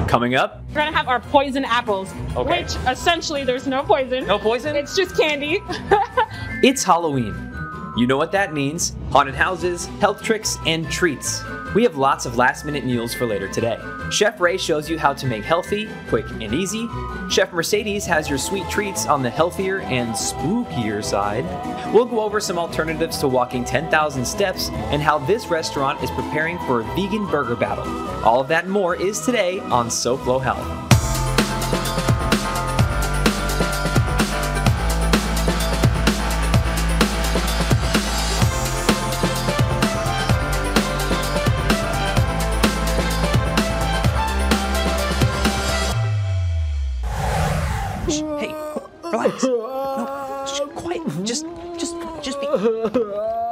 Coming up, We're gonna have our poison apples, Okay. which essentially there's no poison. no poison? It's just candy. It's Halloween. You know what that means. Haunted houses, health tricks, and treats. We have lots of last-minute meals for later today. Chef Ray shows you how to make healthy, quick, and easy. Chef Mercedes has your sweet treats on the healthier and spookier side. We'll go over some alternatives to walking 10,000 steps and how this restaurant is preparing for a vegan burger battle. All of that and more is today on Soflo Health. Hey, relax. No, quiet. Just be.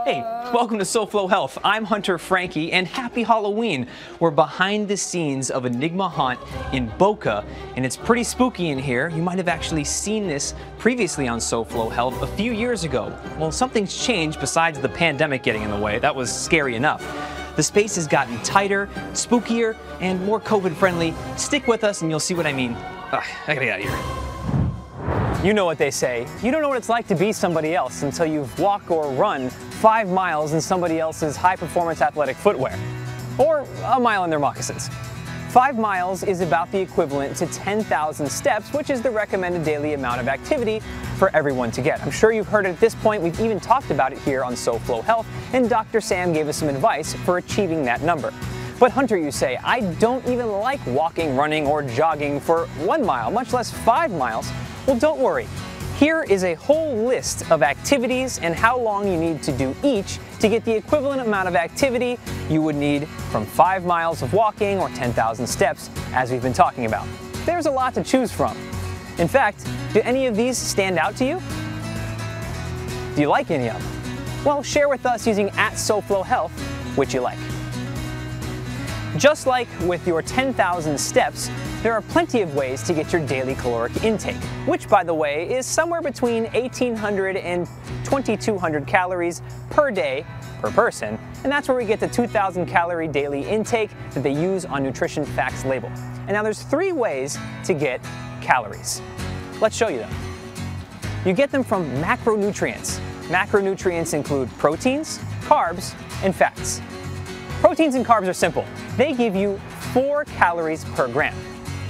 Hey, welcome to Soflo Health. I'm Hunter Frankie, and happy Halloween. We're behind the scenes of Enigma Haunt in Boca, and it's pretty spooky in here. You might have actually seen this previously on Soflo Health a few years ago. Well, something's changed besides the pandemic getting in the way. That was scary enough. The space has gotten tighter, spookier, and more COVID-friendly. Stick with us and you'll see what I mean. I gotta get out of here. You know what they say. You don't know what it's like to be somebody else until you've walked or run 5 miles in somebody else's high-performance athletic footwear. Or a mile in their moccasins. 5 miles is about the equivalent to 10,000 steps, which is the recommended daily amount of activity for everyone to get. I'm sure you've heard it at this point. We've even talked about it here on Soflo Health, and Dr. Sam gave us some advice for achieving that number. But Hunter, you say, I don't even like walking, running, or jogging for 1 mile, much less 5 miles. Well, don't worry. Here is a whole list of activities and how long you need to do each to get the equivalent amount of activity you would need from 5 miles of walking or 10,000 steps, as we've been talking about. There's a lot to choose from. In fact, do any of these stand out to you? Do you like any of them? Well, share with us using @SofloHealth which you like. Just like with your 10,000 steps, there are plenty of ways to get your daily caloric intake, which, by the way, is somewhere between 1,800 and 2,200 calories per day per person, and that's where we get the 2,000 calorie daily intake that they use on Nutrition Facts label. And now there's 3 ways to get calories. Let's show you them. You get them from macronutrients. Macronutrients include proteins, carbs, and fats. Proteins and carbs are simple. They give you 4 calories per gram,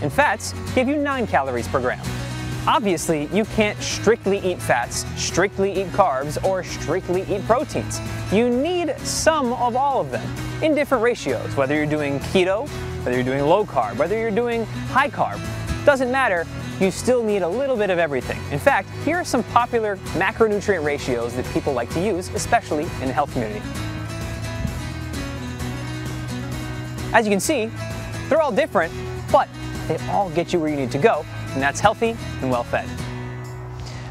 and fats give you 9 calories per gram. Obviously, you can't strictly eat fats, strictly eat carbs, or strictly eat proteins. You need some of all of them in different ratios, whether you're doing keto, whether you're doing low carb, whether you're doing high carb. Doesn't matter, you still need a little bit of everything. In fact, here are some popular macronutrient ratios that people like to use, especially in the health community. As you can see, they're all different, but they all get you where you need to go, and that's healthy and well-fed.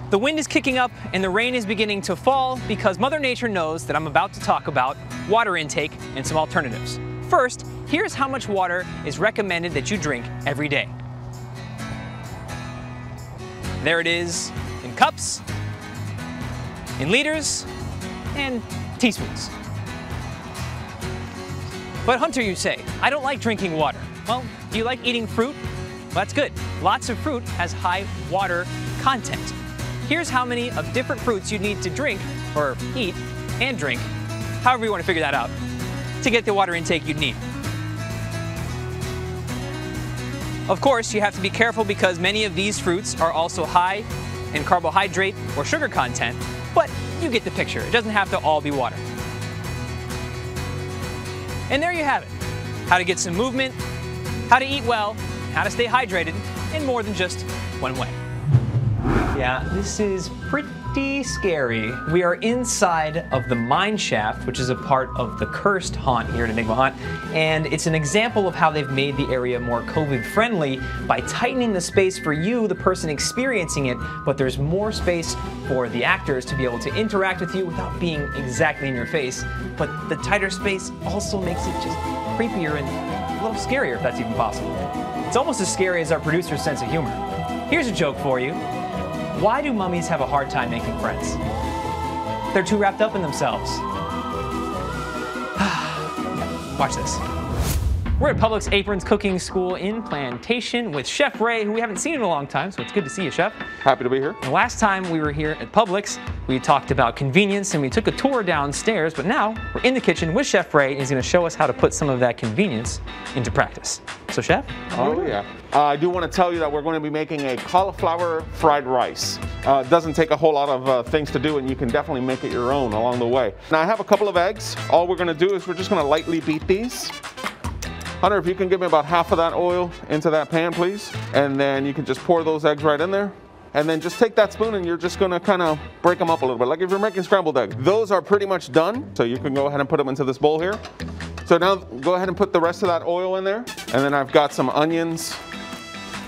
The wind is kicking up and the rain is beginning to fall because Mother Nature knows that I'm about to talk about water intake and some alternatives. First, here's how much water is recommended that you drink every day. There it is in cups, in liters, and teaspoons. But Hunter, you say, I don't like drinking water. Well, do you like eating fruit? Well, that's good. Lots of fruit has high water content. Here's how many of different fruits you need to drink, or eat and drink, however you want to figure that out, to get the water intake you'd need. Of course, you have to be careful because many of these fruits are also high in carbohydrate or sugar content, but you get the picture. It doesn't have to all be water. And there you have it. How to get some movement, how to eat well, how to stay hydrated, in more than just one way. Yeah, this is pretty scary. We are inside of the mine shaft, which is a part of the cursed haunt here at Enigma Haunt, and it's an example of how they've made the area more COVID-friendly by tightening the space for you, the person experiencing it, but there's more space for the actors to be able to interact with you without being exactly in your face. But the tighter space also makes it just creepier and a little scarier, if that's even possible. It's almost as scary as our producer's sense of humor. Here's a joke for you. Why do mummies have a hard time making friends? They're too wrapped up in themselves. Watch this. We're at Publix Aprons Cooking School in Plantation with Chef Ray, who we haven't seen in a long time, so it's good to see you, Chef. Happy to be here. The last time we were here at Publix, we talked about convenience and we took a tour downstairs, but now we're in the kitchen with Chef Ray, and he's going to show us how to put some of that convenience into practice. So, Chef? Oh, yeah. I do want to tell you that we're going to be making a cauliflower fried rice. It doesn't take a whole lot of things to do, and you can definitely make it your own along the way. Now, I have a couple of eggs. All we're going to do is we're just going to lightly beat these. Hunter, if you can give me about half of that oil into that pan, please. And then you can just pour those eggs right in there. And then just take that spoon and you're just gonna kind of break them up a little bit, like if you're making scrambled eggs. Those are pretty much done, so you can go ahead and put them into this bowl here. So now go ahead and put the rest of that oil in there. And then I've got some onions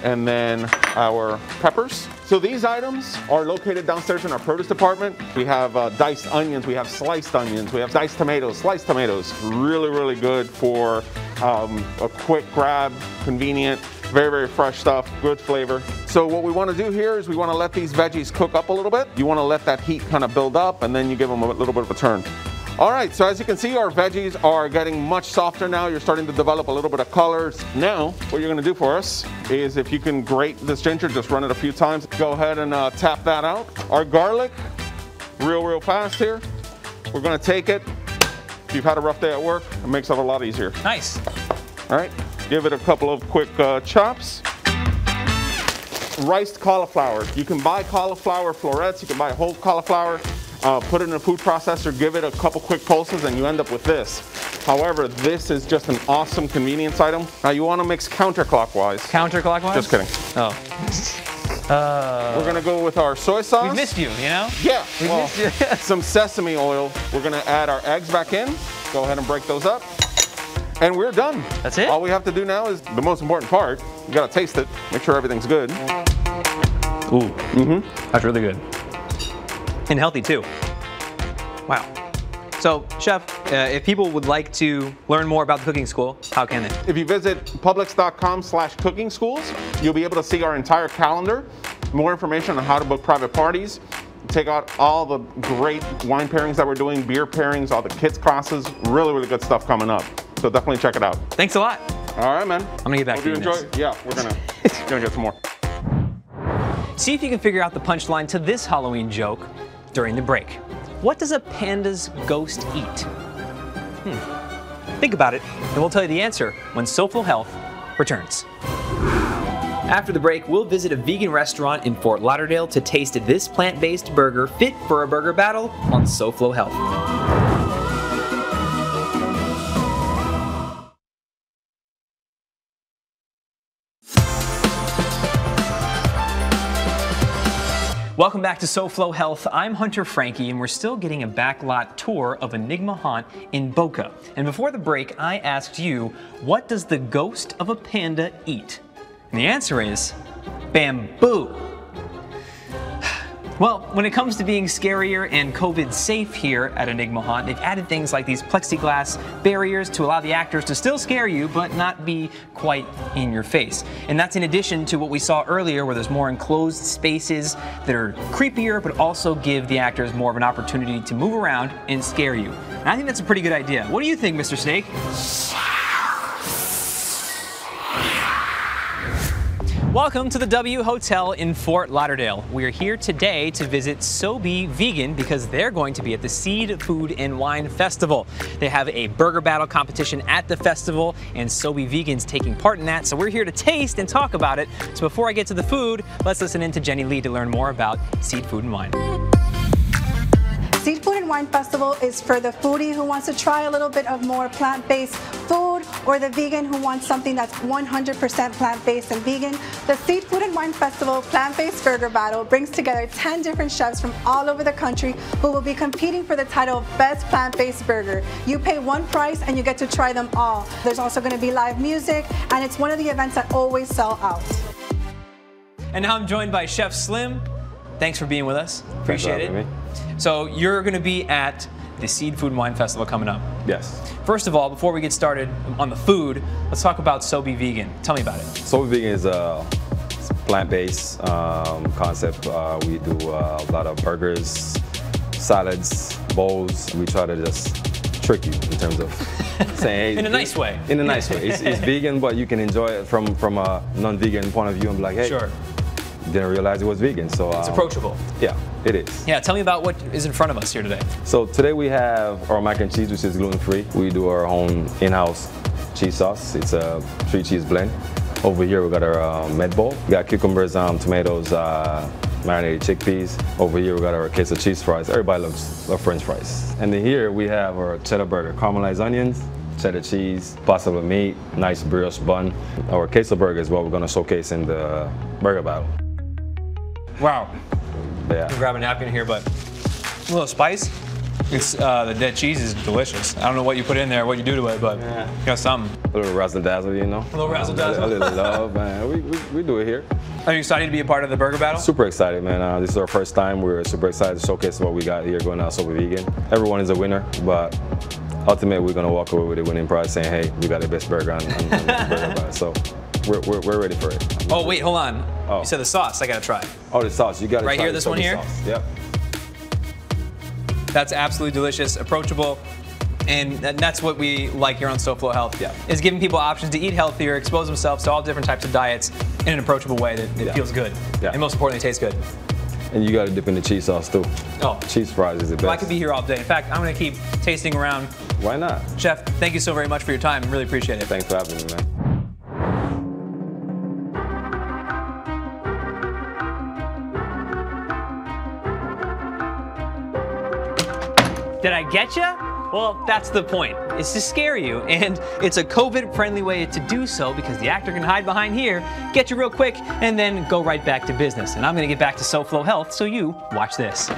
and then our peppers. So these items are located downstairs in our produce department. We have diced onions, we have sliced onions, we have diced tomatoes, sliced tomatoes. Really, really good for a quick grab, convenient, very, very fresh stuff, good flavor. So what we want to do here is we want to let these veggies cook up a little bit. You want to let that heat kind of build up, and then you give them a little bit of a turn. All right, so as you can see, our veggies are getting much softer now. You're starting to develop a little bit of colors. Now, what you're gonna do for us is if you can grate this ginger, just run it a few times. Go ahead and tap that out. Our garlic, real fast here. We're gonna take it. If you've had a rough day at work, it makes it a lot easier. Nice. All right, give it a couple of quick chops. Riced cauliflower. You can buy cauliflower florets, you can buy whole cauliflower. Put it in a food processor, give it a couple quick pulses, and you end up with this. However, this is just an awesome convenience item. Now you want to mix counterclockwise. Counterclockwise? Just kidding. Oh. We're gonna go with our soy sauce. We've missed you, you know? Yeah. We've missed you. Some sesame oil. We're gonna add our eggs back in. Go ahead and break those up. And we're done. That's it? All we have to do now is the most important part. You gotta taste it. Make sure everything's good. Ooh. That's really good. And healthy too. Wow. So, Chef, if people would like to learn more about the cooking school, how can they? If you visit publix.com/cooking schools, you'll be able to see our entire calendar, more information on how to book private parties, take out all the great wine pairings that we're doing, beer pairings, all the kids classes, really good stuff coming up. So definitely check it out. Thanks a lot. All right, man. I'm gonna get back Hope to you you. enjoy. Yeah, we're gonna get some more. See if you can figure out the punchline to this Halloween joke during the break. What does a panda's ghost eat? Think about it, and we'll tell you the answer when Soflo Health returns. After the break, we'll visit a vegan restaurant in Fort Lauderdale to taste this plant-based burger fit for a burger battle on Soflo Health. Welcome back to Soflo Health. I'm Hunter Frankie, and we're still getting a backlot tour of Enigma Haunt in Boca. And before the break, I asked you, what does the ghost of a panda eat? And the answer is bamboo. Well, when it comes to being scarier and COVID safe here at Enigma Haunt, they've added things like these plexiglass barriers to allow the actors to still scare you, but not be quite in your face. And that's in addition to what we saw earlier, where there's more enclosed spaces that are creepier, but also give the actors more of an opportunity to move around and scare you. And I think that's a pretty good idea. What do you think, Mr. Snake? Welcome to the W Hotel in Fort Lauderdale. We're here today to visit Sobe Vegan because they're going to be at the Seed, Food, and Wine Festival. They have a burger battle competition at the festival, and Sobe Vegan's taking part in that, so we're here to taste and talk about it. So before I get to the food, let's listen in to Jenny Lee to learn more about Seed, Food, and Wine. Seed Food and Wine Festival is for the foodie who wants to try a little bit of more plant-based food, or the vegan who wants something that's 100% plant-based and vegan. The Seed Food and Wine Festival Plant-Based Burger Battle brings together 10 different chefs from all over the country who will be competing for the title of Best Plant-Based Burger. You pay one price and you get to try them all. There's also going to be live music, and it's one of the events that always sell out. And now I'm joined by Chef Slim. Thanks for being with us. Appreciate it. So you're going to be at the Seed Food and Wine Festival coming up. Yes. First of all, before we get started on the food, let's talk about Sobe Vegan. Tell me about it. Sobe Vegan is a plant-based concept. We do a lot of burgers, salads, bowls. We try to just trick you in terms of saying, hey, In a nice way. In a nice way. It's vegan, but you can enjoy it from a non-vegan point of view and be like, hey, Sure. didn't realize it was vegan. So It's approachable. Yeah, it is. Yeah, tell me about what is in front of us here today. So today we have our mac and cheese, which is gluten-free. We do our own in-house cheese sauce. It's a 3-cheese blend. Over here we got our med bowl. We got cucumbers, tomatoes, marinated chickpeas. Over here we got our queso cheese fries. Everybody loves our French fries. And then here we have our cheddar burger, caramelized onions, cheddar cheese, pasta with meat, nice brioche bun. Our queso burger is what we're gonna showcase in the burger battle. Wow. Yeah. I'm grabbing a napkin here, but a little spice. It's the dead cheese is delicious. I don't know what you put in there, what you do to it, but you got something. A little razzle dazzle, you know. A little razzle dazzle. A little love, man. We do it here. Are you excited to be a part of the burger battle? Super excited, man. This is our first time. We're super excited to showcase what we got here going out Super Vegan. Everyone is a winner, but ultimately we're gonna walk away with a winning prize, saying, "Hey, we got the best burger on the burger battle." So we're ready for it. Oh wait, hold on. Oh. You said the sauce. I gotta try. Oh, the sauce. You got to Right try here, the this one soy here? sauce. Yep. That's absolutely delicious, approachable, and that's what we like here on Soflo Health. Yeah. Is giving people options to eat healthier, expose themselves to all different types of diets in an approachable way that feels good, Yeah. and most importantly, tastes good. And you got to dip in the cheese sauce too. Oh, Cheese fries is the best. well, I could be here all day. In fact, I'm gonna keep tasting around. Why not? Chef, thank you so very much for your time. Really appreciate it. Thanks for having me, man. Did I get you? Well, that's the point. It's to scare you, and it's a COVID-friendly way to do so because the actor can hide behind here, get you real quick, and then go right back to business. And I'm gonna get back to Soflo Health, so you watch this.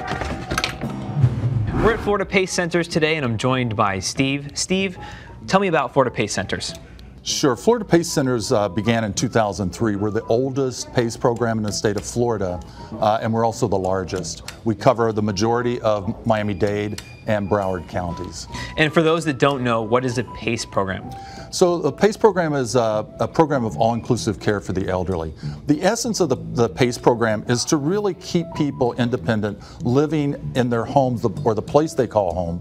We're at Florida PACE Centers today, and I'm joined by Steve. Steve, tell me about Florida PACE Centers. Sure. Florida PACE Centers began in 2003. We're the oldest PACE program in the state of Florida, and we're also the largest. We cover the majority of Miami-Dade and Broward counties. And for those that don't know, what is a PACE program? So the PACE program is a program of all-inclusive care for the elderly. The essence of the PACE program is to really keep people independent, living in their homes or the place they call home,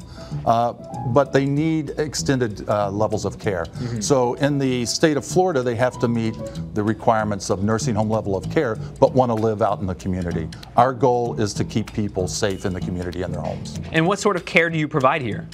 but they need extended levels of care. So in the state of Florida, they have to meet the requirements of nursing home level of care, but want to live out in the community. Our goal is to keep people safe in the community and their homes. And what sort of care do you provide here?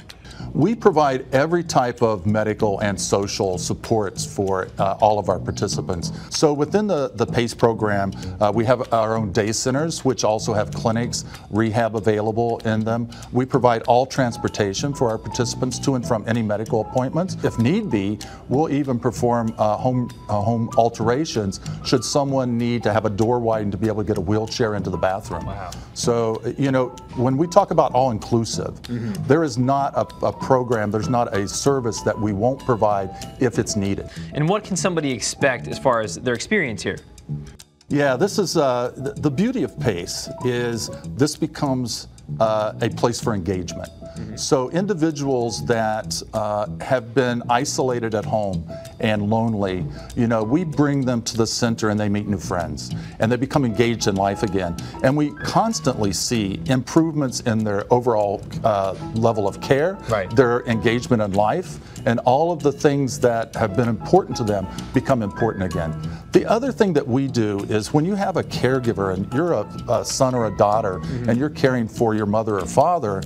We provide every type of medical and social supports for all of our participants. So within the PACE program, we have our own day centers, which also have clinics, rehab available in them. We provide all transportation for our participants to and from any medical appointments. If need be, we'll even perform home alterations should someone need to have a door widened to be able to get a wheelchair into the bathroom. Wow. So, you know, when we talk about all-inclusive, there is not a program, there's not a service that we won't provide if it's needed. And what can somebody expect as far as their experience here? Yeah, this is the beauty of PACE is this becomes a place for engagement. So individuals that have been isolated at home and lonely, you know, we bring them to the center and they meet new friends and they become engaged in life again. And we constantly see improvements in their overall level of care, their engagement in life, and all of the things that have been important to them become important again. The other thing that we do is when you have a caregiver and you're a son or a daughter and you're caring for your mother or father,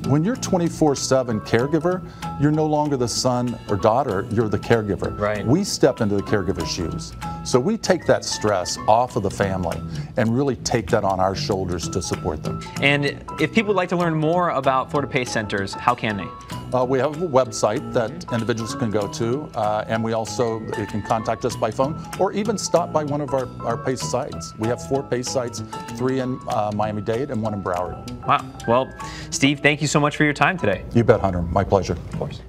when you're 24/7 caregiver, you're no longer the son or daughter, you're the caregiver. Right. We step into the caregiver's shoes. So we take that stress off of the family and really take that on our shoulders to support them. And if people would like to learn more about Florida PACE Centers, how can they? We have a website that individuals can go to, and we also, you can contact us by phone or even stop by one of our PACE sites. We have 4 PACE sites, 3 in Miami-Dade and 1 in Broward. Wow. Well, Steve, thank you so much for your time today. You bet, Hunter. My pleasure. Of course.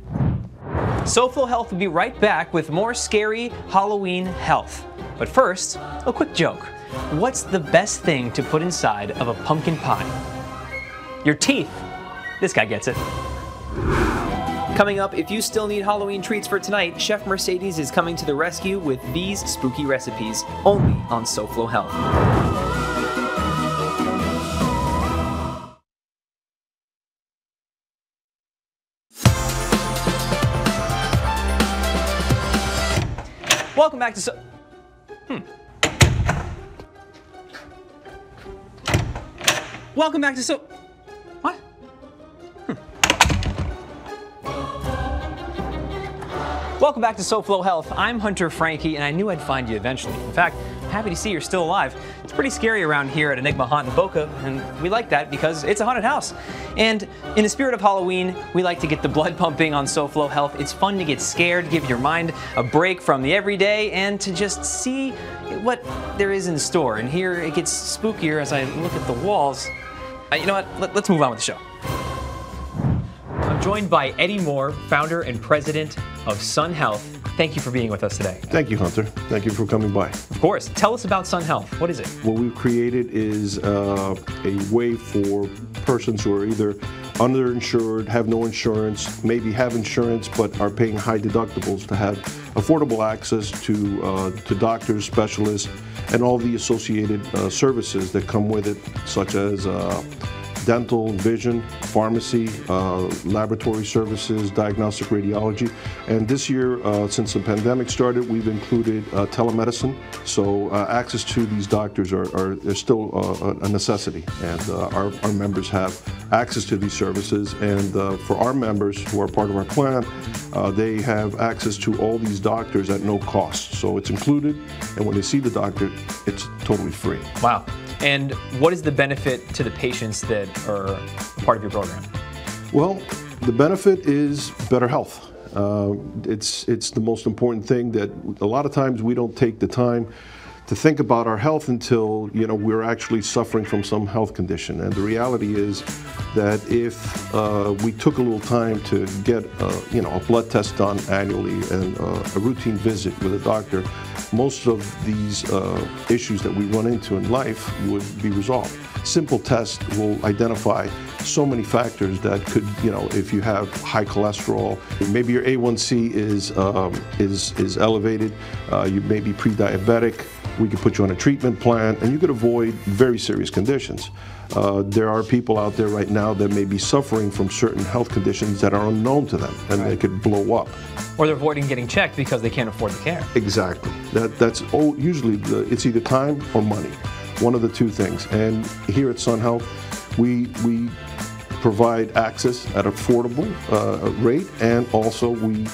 Soflo Health will be right back with more scary Halloween health. But first, a quick joke. What's the best thing to put inside of a pumpkin pie? Your teeth. This guy gets it. Coming up, if you still need Halloween treats for tonight, Chef Mercedes is coming to the rescue with these spooky recipes, only on Soflo Health. Welcome back to Welcome back to What? Welcome back to Soflo Health. I'm Hunter Frankie, and I knew I'd find you eventually. In fact, I'm happy to see you're still alive. It's pretty scary around here at Enigma Haunt in Boca, and we like that because it's a haunted house. And in the spirit of Halloween, we like to get the blood pumping on Soflo Health. It's fun to get scared, give your mind a break from the everyday, and to just see what there is in store. And here it gets spookier as I look at the walls. You know what? Let's move on with the show. I'm joined by Eddie Moore, founder and president of Sun Health. Thank you for being with us today. Thank you, Hunter. Thank you for coming by. Of course. Tell us about Sun Health. What is it? What we've created is a way for persons who are either underinsured, have no insurance, maybe have insurance but are paying high deductibles to have affordable access to doctors, specialists, and all the associated services that come with it, such as dental, vision, pharmacy, laboratory services, diagnostic radiology. And this year, since the pandemic started, we've included telemedicine. So access to these doctors are still a necessity. And our members have access to these services. And for our members who are part of our plan, they have access to all these doctors at no cost. So it's included. And when they see the doctor, it's totally free. Wow. And what is the benefit to the patients that are part of your program? Well, the benefit is better health. It's the most important thing that a lot of times we don't take the time to think about our health until we're actually suffering from some health condition. And the reality is that if we took a little time to get a blood test done annually and a routine visit with a doctor, most of these issues that we run into in life would be resolved. Simple tests will identify so many factors that could, if you have high cholesterol, maybe your A1C is elevated, you may be pre-diabetic, we could put you on a treatment plan, and you could avoid very serious conditions. There are people out there right now that may be suffering from certain health conditions that are unknown to them, and they could blow up. Or they're avoiding getting checked because they can't afford the care. Exactly. That's usually it's either time or money, one of the two things. And here at Sun Health, we provide access at affordable rate, and also we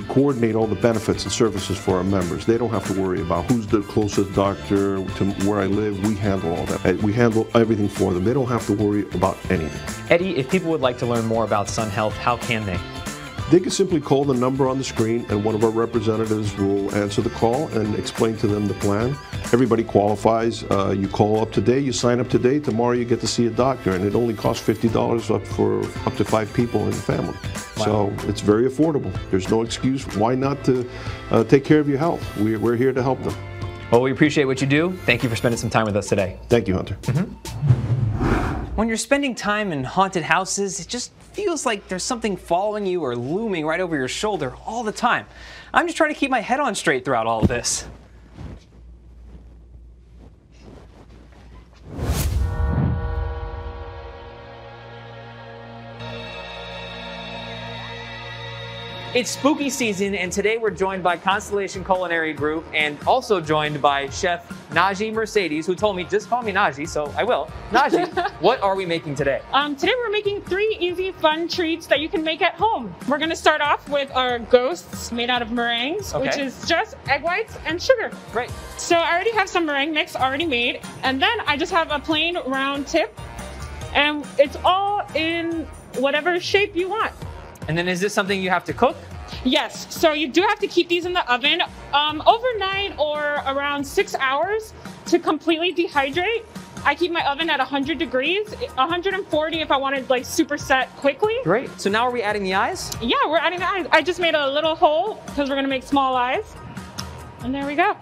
coordinate all the benefits and services for our members. They don't have to worry about who's the closest doctor to where I live. We handle all that. We handle everything for them. They don't have to worry about anything. Eddie, if people would like to learn more about Sun Health, how can they? They can simply call the number on the screen, and one of our representatives will answer the call and explain to them the plan. Everybody qualifies. You call up today, you sign up today, tomorrow you get to see a doctor, and it only costs $50 up to 5 people in the family. Wow. So it's very affordable. There's no excuse why not to take care of your health. We're here to help them. Well, we appreciate what you do. Thank you for spending some time with us today. Thank you, Hunter. When you're spending time in haunted houses, it just feels like there's something following you or looming right over your shoulder all the time. I'm just trying to keep my head on straight throughout all of this. It's spooky season, and today we're joined by Constellation Culinary Group and also joined by Chef Najee Mercedes, who told me, just call me Najee, so I will. Najee, what are we making today? Today we're making 3 easy, fun treats that you can make at home. We're gonna start off with our ghosts made out of meringues, which is just egg whites and sugar. Great. So I already have some meringue mix already made, and then I just have a plain round tip, and it's all in whatever shape you want. And then is this something you have to cook? Yes, so you do have to keep these in the oven overnight or around 6 hours to completely dehydrate. I keep my oven at 100 degrees, 140 if I wanted like super set quickly. Great. So now are we adding the eyes? Yeah, we're adding the eyes. I just made a little hole because we're gonna make small eyes. And there we go.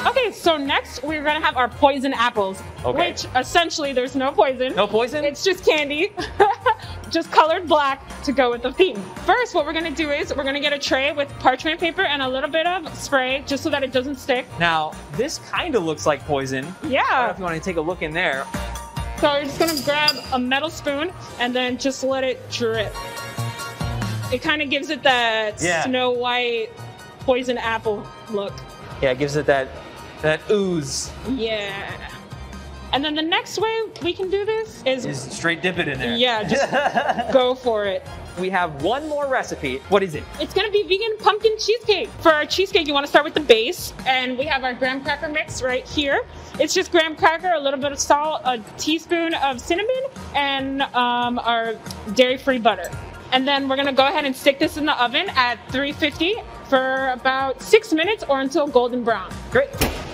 Okay, so next we're gonna have our poison apples, which essentially there's no poison. No poison? It's just candy, just colored black to go with the theme. First, what we're gonna do is we're gonna get a tray with parchment paper and a little bit of spray just so that it doesn't stick. Now, this kind of looks like poison. Yeah. I don't know if you want to take a look in there. So you're just gonna grab a metal spoon and then just let it drip. It kind of gives it that Snow White poison apple look. Yeah, it gives it that ooze. Yeah. And then the next way we can do this is straight dip it in there. Yeah, just go for it. We have one more recipe. What is it? It's gonna be vegan pumpkin cheesecake. For our cheesecake, you wanna start with the base, and we have our graham cracker mix right here. It's just graham cracker, a little bit of salt, a teaspoon of cinnamon, and our dairy-free butter. And then we're gonna go ahead and stick this in the oven at 350 for about 6 minutes or until golden brown. Great.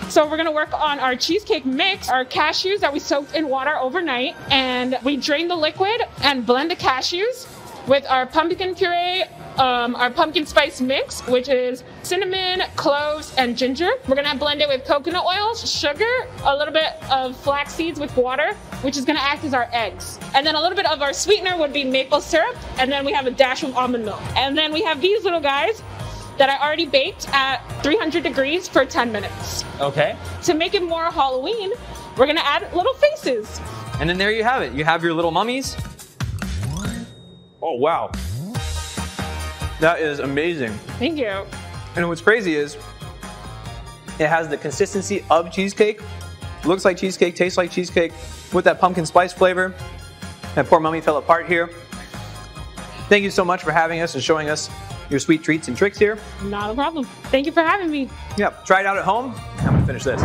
So we're gonna work on our cheesecake mix, our cashews that we soaked in water overnight, and we drain the liquid and blend the cashews with our pumpkin puree, our pumpkin spice mix, which is cinnamon, cloves, and ginger. We're gonna blend it with coconut oils, sugar, a little bit of flax seeds with water, which is gonna act as our eggs. And then a little bit of our sweetener would be maple syrup, and then we have a dash of almond milk. And then we have these little guys that I already baked at 300 degrees for 10 minutes. Okay. To make it more Halloween, we're gonna add little faces. And then there you have it. You have your little mummies. Oh, wow. That is amazing. Thank you. And what's crazy is it has the consistency of cheesecake. Looks like cheesecake, tastes like cheesecake with that pumpkin spice flavor. That poor mummy fell apart here. Thank you so much for having us and showing us your sweet treats and tricks here. Not a problem. Thank you for having me. Yep, try it out at home. I'm gonna finish this.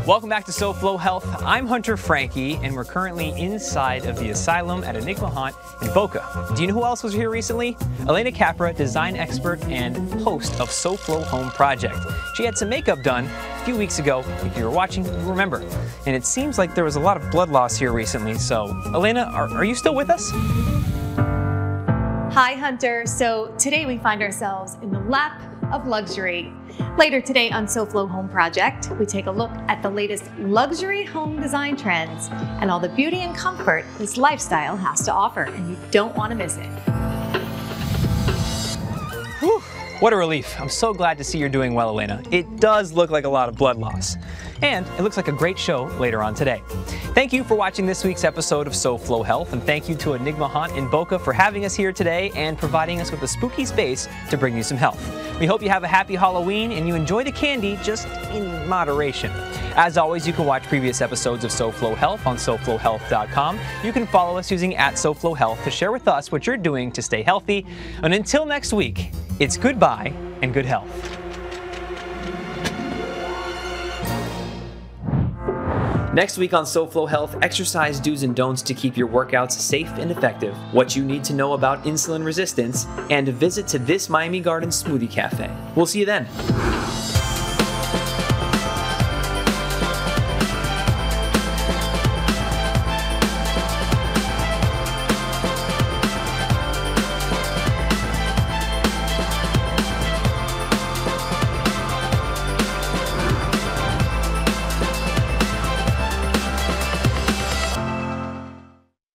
Welcome back to Soflo Health. I'm Hunter Frankie, and we're currently inside of the asylum at Enigma Haunt in Boca. Do you know who else was here recently? Elena Capra, design expert and host of Soflo Home Project. She had some makeup done a few weeks ago. If you were watching, you'll remember. And it seems like there was a lot of blood loss here recently. So, Elena, are you still with us? Hi, Hunter. So today we find ourselves in the lap of luxury. Later today on Soflo Home Project, we take a look at the latest luxury home design trends and all the beauty and comfort this lifestyle has to offer, and you don't want to miss it. Whew, what a relief. I'm so glad to see you're doing well, Elena. It does look like a lot of blood loss. And it looks like a great show later on today. Thank you for watching this week's episode of Soflo Health, and thank you to Enigma Haunt in Boca for having us here today and providing us with a spooky space to bring you some health. We hope you have a happy Halloween and you enjoy the candy, just in moderation. As always, you can watch previous episodes of Soflo Health on SofloHealth.com. You can follow us using @SofloHealth to share with us what you're doing to stay healthy. And until next week, it's goodbye and good health. Next week on Soflo Health, exercise do's and don'ts to keep your workouts safe and effective, what you need to know about insulin resistance, and a visit to this Miami Gardens Smoothie Cafe. We'll see you then.